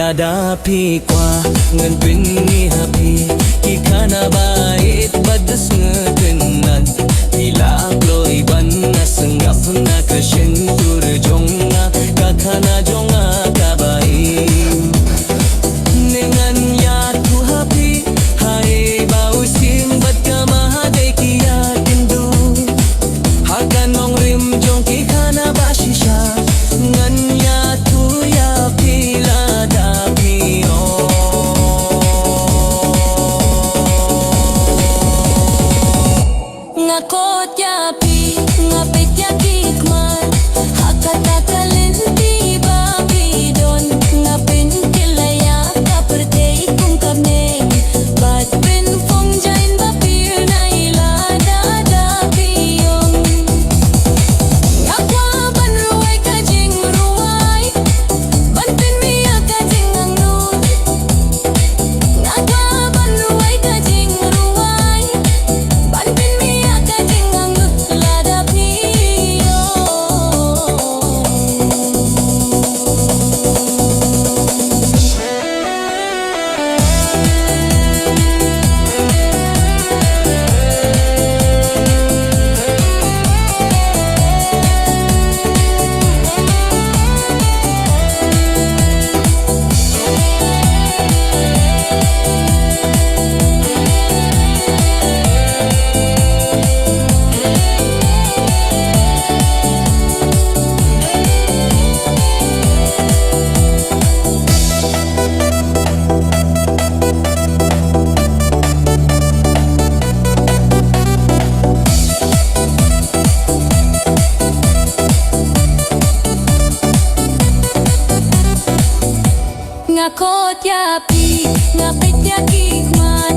Ladapi kwa ngan pingi hapi Ikana bait badas ngetenan Bila gloi ban na senggap na kesentur jonga Kakana jonga kabai Dengan yatu hapi Hai bau simbat kamahadai kia tindu Hakan nong rim jong kikana bashisha Ngan yatu ya pila dapi Ngakot yapi, ngapit yakikman Hakata kalinti babidon Ngapin kilaya kaperte kung kabne Bat pin fong jain bapir na ilada dapiyong Ngakwa ban ruway kajing ruway Ban pin miya kajing ang nun Ngakwa ban ruway kajing ruway Ban pin miya kajing ang lada piyong Ngakot yapi, ngapit yakikman